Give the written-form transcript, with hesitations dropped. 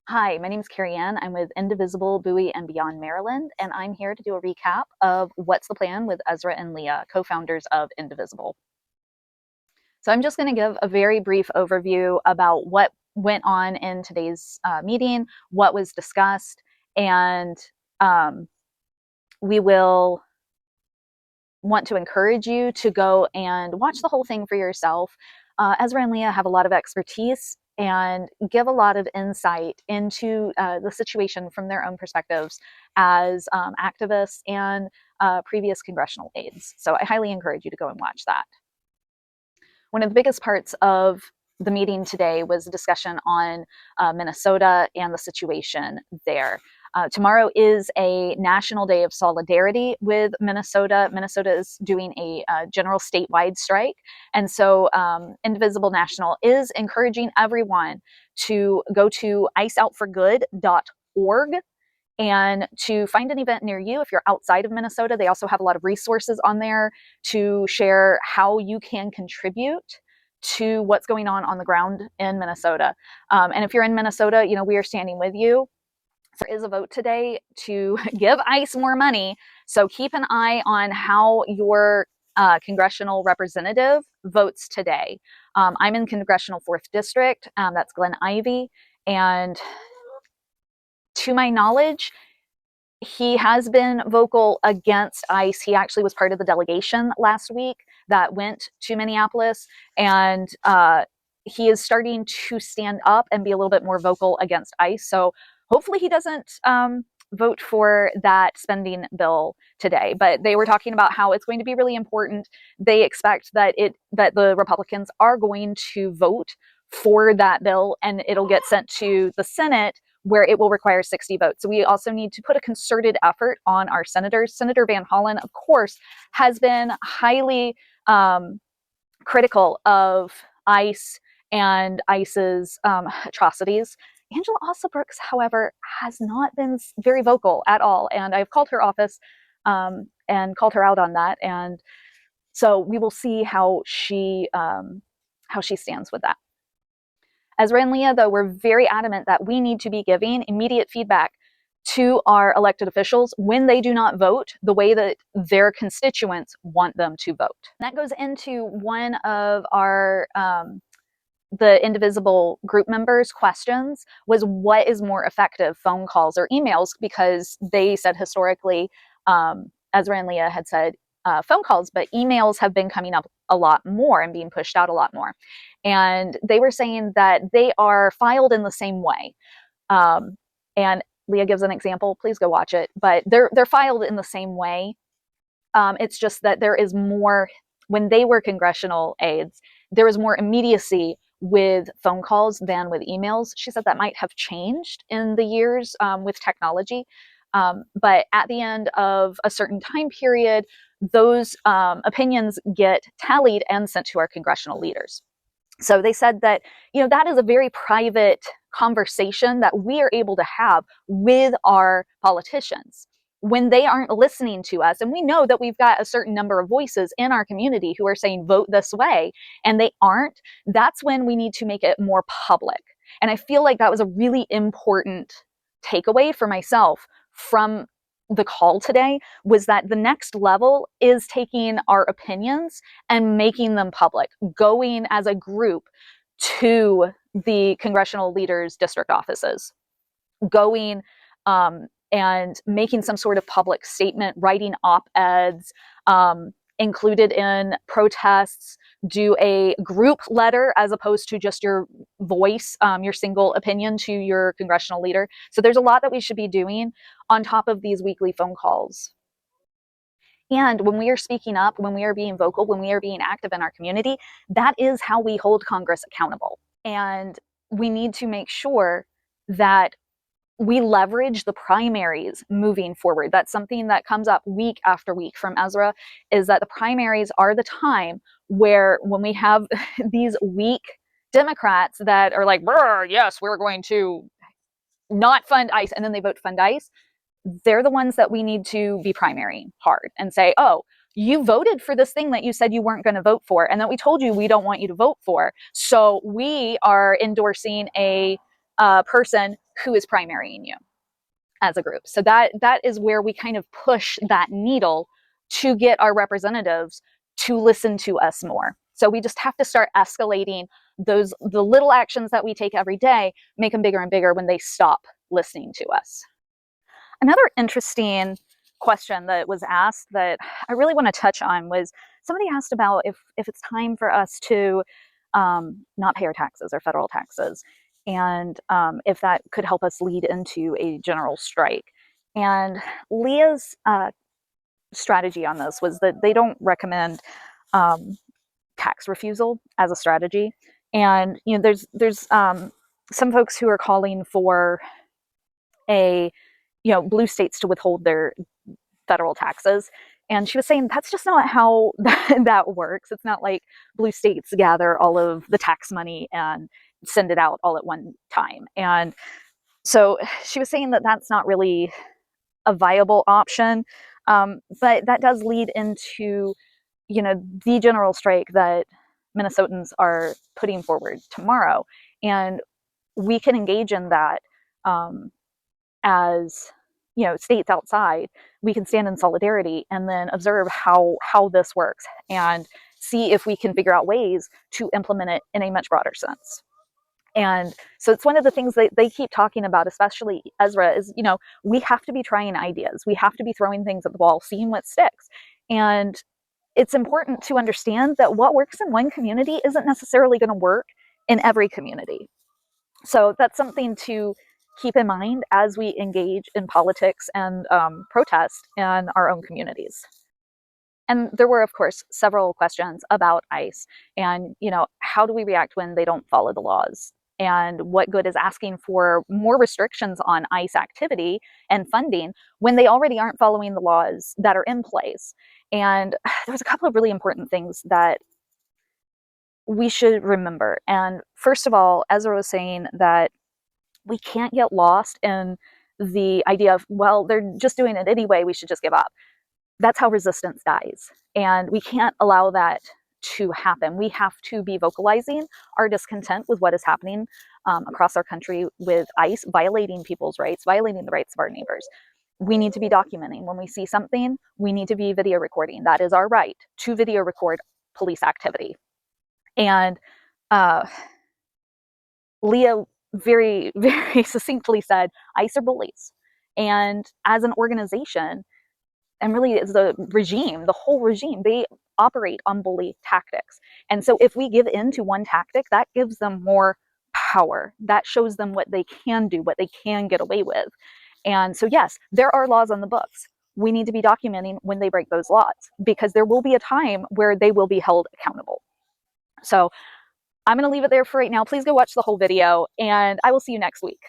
Hi, my name is Carrie Ann. I'm with Indivisible, Bowie, and Beyond Maryland, and I'm here to do a recap of What's the Plan with Ezra and Leah, co-founders of Indivisible. So I'm just going to give a very brief overview about what went on in today's meeting, what was discussed, and we will want to encourage you to go and watch the whole thing for yourself. Ezra and Leah have a lot of expertise and give a lot of insight into the situation from their own perspectives as activists and previous congressional aides. So I highly encourage you to go and watch that. One of the biggest parts of the meeting today was a discussion on Minnesota and the situation there. Tomorrow is a national day of solidarity with Minnesota. Minnesota is doing a general statewide strike. And so Indivisible National is encouraging everyone to go to iceoutforgood.org and to find an event near you. If you're outside of Minnesota, they also have a lot of resources on there to share how you can contribute to what's going on the ground in Minnesota. And if you're in Minnesota, we are standing with you. There is a vote today to give ICE more money. So keep an eye on how your congressional representative votes today. I'm in Congressional 4th District. That's Glen Ivy. And to my knowledge, he has been vocal against ICE. He actually was part of the delegation last week that went to Minneapolis. And he is starting to stand up and be a little bit more vocal against ICE. So hopefully he doesn't vote for that spending bill today. But they were talking about how it's going to be really important. They expect that the Republicans are going to vote for that bill, and it'll get sent to the Senate, where it will require 60 votes. So we also need to put a concerted effort on our senators. Senator Van Hollen, of course, has been highly critical of ICE and ICE's atrocities. Angela Alsobrooks, however, has not been very vocal at all. And I've called her office and called her out on that. And so we will see how she stands with that. Ezra and Leah, though, were very adamant that we need to be giving immediate feedback to our elected officials when they do not vote the way that their constituents want them to vote. And that goes into one of our the Indivisible group members' questions was, what is more effective, phone calls or emails? Because they said historically, Ezra and Leah had said phone calls, but emails have been coming up a lot more and being pushed out a lot more. And they were saying that they are filed in the same way. And Leah gives an example. Please go watch it. But they're filed in the same way. It's just that there is more, when they were congressional aides, there was more immediacy with phone calls than with emails. She said that might have changed in the years with technology. But at the end of a certain time period, those opinions get tallied and sent to our congressional leaders. So they said that, that is a very private conversation that we are able to have with our politicians when they aren't listening to us. And we know that we've got a certain number of voices in our community who are saying, vote this way, and they aren't. That's when we need to make it more public. And I feel like that was a really important takeaway for myself from the call today, was that the next level is taking our opinions and making them public, going as a group to the congressional leaders' district offices, going and making some sort of public statement, writing op-eds, included in protests, do a group letter as opposed to just your voice, your single opinion to your congressional leader. So there's a lot that we should be doing on top of these weekly phone calls. And when we are speaking up, when we are being vocal, when we are being active in our community, that is how we hold Congress accountable. And we need to make sure that we leverage the primaries moving forward. That's something that comes up week after week from Ezra, is that the primaries are the time where, when we have these weak Democrats that are like, yes, we're going to not fund ICE, and then they vote to fund ICE, they're the ones that we need to be primarying hard and say, oh, you voted for this thing that you said you weren't going to vote for, and that we told you we don't want you to vote for. So we are endorsing a person who is primarying you as a group. So that is where we kind of push that needle to get our representatives to listen to us more. So we just have to start escalating the little actions that we take every day, make them bigger and bigger when they stop listening to us. Another interesting question that was asked that I really want to touch on was somebody asked about if it's time for us to not pay our taxes or federal taxes, and if that could help us lead into a general strike. And Leah's strategy on this was that they don't recommend tax refusal as a strategy. And there's some folks who are calling for blue states to withhold their federal taxes. And she was saying that's just not how that works. It's not like blue states gather all of the tax money and send it out all at one time. And so she was saying that that's not really a viable option. But that does lead into, the general strike that Minnesotans are putting forward tomorrow. And we can engage in that as states outside. We can stand in solidarity and then observe how this works and see if we can figure out ways to implement it in a much broader sense. And so it's one of the things that they keep talking about, especially Ezra, is, we have to be trying ideas. We have to be throwing things at the wall, seeing what sticks. And it's important to understand that what works in one community isn't necessarily going to work in every community. So that's something to keep in mind as we engage in politics and protest in our own communities. And there were, of course, several questions about ICE and, how do we react when they don't follow the laws? And what good is asking for more restrictions on ICE activity and funding when they already aren't following the laws that are in place? And there was a couple of really important things that we should remember. And first of all, Ezra was saying that we can't get lost in the idea of, well, they're just doing it anyway, we should just give up. That's how resistance dies. And we can't allow that to happen. We have to be vocalizing our discontent with what is happening across our country with ICE violating people's rights, violating the rights of our neighbors. We need to be documenting. When we see something, we need to be video recording. That is our right, to video record police activity. And Leah very, very succinctly said, ICE are bullies. And as an organization, and really as the regime, the whole regime, they operate on bully tactics. And so if we give in to one tactic, that gives them more power. That shows them what they can do, what they can get away with. And so yes, there are laws on the books. We need to be documenting when they break those laws, because there will be a time where they will be held accountable. So I'm going to leave it there for right now. Please go watch the whole video, and I will see you next week.